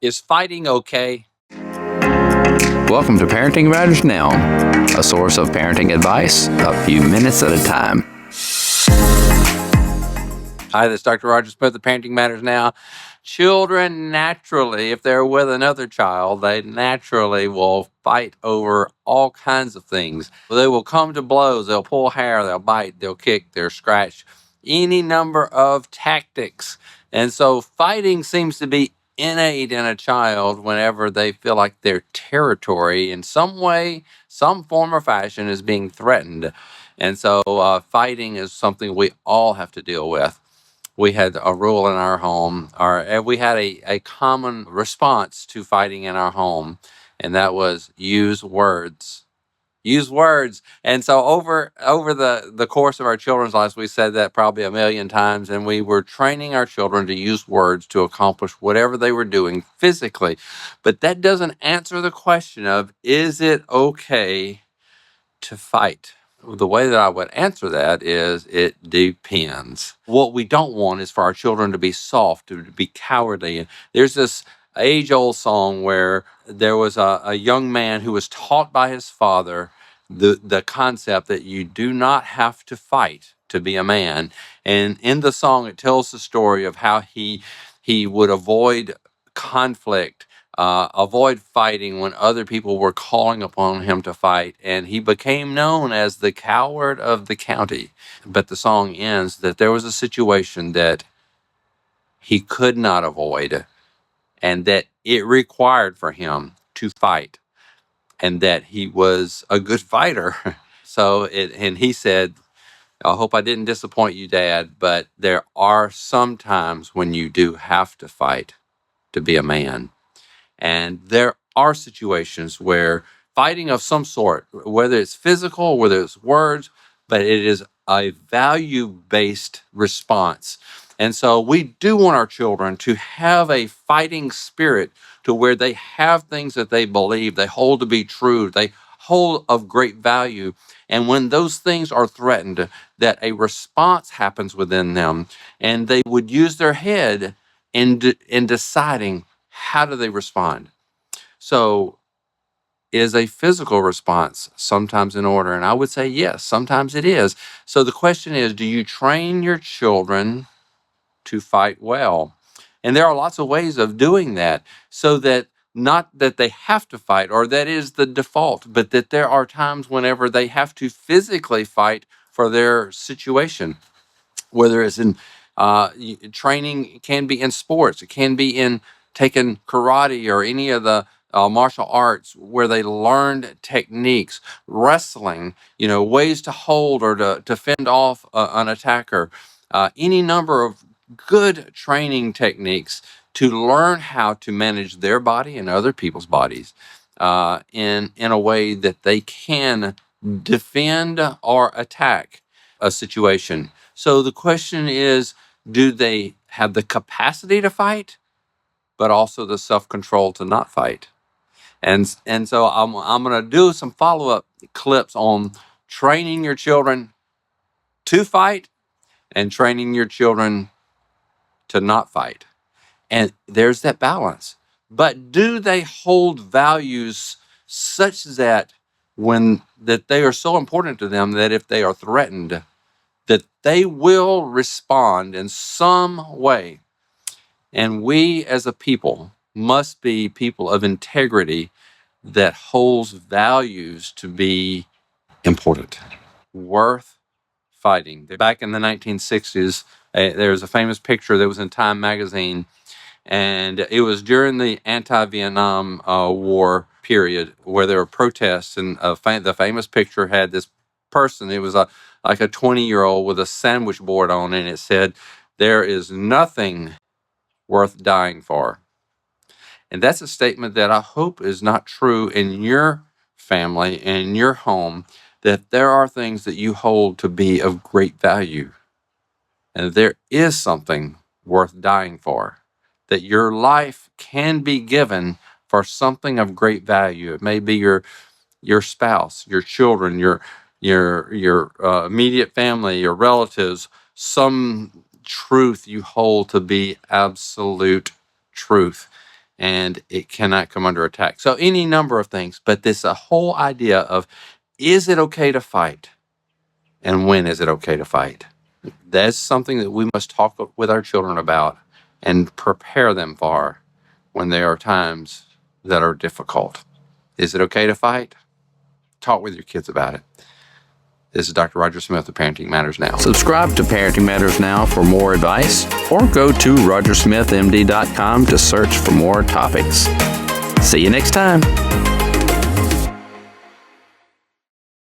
Is fighting okay? Welcome to Parenting Matters Now, a source of parenting advice a few minutes at a time. Hi, this is Dr. Roger Smith of Parenting Matters Now. Children naturally, if they're with another child, they naturally will fight over all kinds of things. They will come to blows, they'll pull hair, they'll bite, they'll kick, they'll scratch, any number of tactics. And so fighting seems to be innate in a child whenever they feel like their territory in some way, some form or fashion is being threatened. And so fighting is something we all have to deal with. We had a rule in our home, or we had a common response to fighting in our home, and that was use words. Use words. And so over the course of our children's lives, we said that probably a million times, and we were training our children to use words to accomplish whatever they were doing physically. But that doesn't answer the question of, is it okay to fight? The way that I would answer that is it depends. What we don't want is for our children to be soft, to be cowardly. There's this age-old song where there was a young man who was taught by his father the concept that you do not have to fight to be a man. And in the song, it tells the story of how he would avoid conflict, avoid fighting when other people were calling upon him to fight, and he became known as the coward of the county. But the song ends that there was a situation that he could not avoid, and that it required for him to fight, and that he was a good fighter. And he said, I hope I didn't disappoint you, Dad, but there are some times when you do have to fight to be a man. And there are situations where fighting of some sort, whether it's physical, whether it's words, but it is a value-based response. And so we do want our children to have a fighting spirit to where they have things that they believe, they hold to be true, they hold of great value. And when those things are threatened, that a response happens within them, and they would use their head in deciding how do they respond. So is a physical response sometimes in order? And I would say yes, sometimes it is. So the question is, do you train your children to fight well? And there are lots of ways of doing that, so that not that they have to fight or that is the default, but that there are times whenever they have to physically fight for their situation, whether it's in training. It can be in sports, it can be in taking karate or any of the martial arts where they learned techniques, wrestling, ways to hold or to fend off an attacker, any number of good training techniques to learn how to manage their body and other people's bodies in a way that they can defend or attack a situation. So the question is, do they have the capacity to fight, but also the self-control to not fight? And so I'm going to do some follow-up clips on training your children to fight and training your children to not fight. And there's that balance. But do they hold values such that that they are so important to them that if they are threatened, that they will respond in some way? And we as a people must be people of integrity that holds values to be important, worth fighting. Back in the 1960s, there was a famous picture that was in Time magazine, and it was during the anti-Vietnam War period where there were protests, and the famous picture had this person. It was like a 20-year-old with a sandwich board on it, and it said, "There is nothing worth dying for." And that's a statement that I hope is not true in your family and in your home, that there are things that you hold to be of great value, and there is something worth dying for, that your life can be given for something of great value. It may be your spouse, your children, your immediate family, your relatives, some truth you hold to be absolute truth. and it cannot come under attack. So any number of things, but this whole idea of, is it okay to fight? And when is it okay to fight? That's something that we must talk with our children about and prepare them for when there are times that are difficult. Is it okay to fight? Talk with your kids about it. This is Dr. Roger Smith of Parenting Matters Now. Subscribe to Parenting Matters Now for more advice, or go to rogersmithmd.com to search for more topics. See you next time.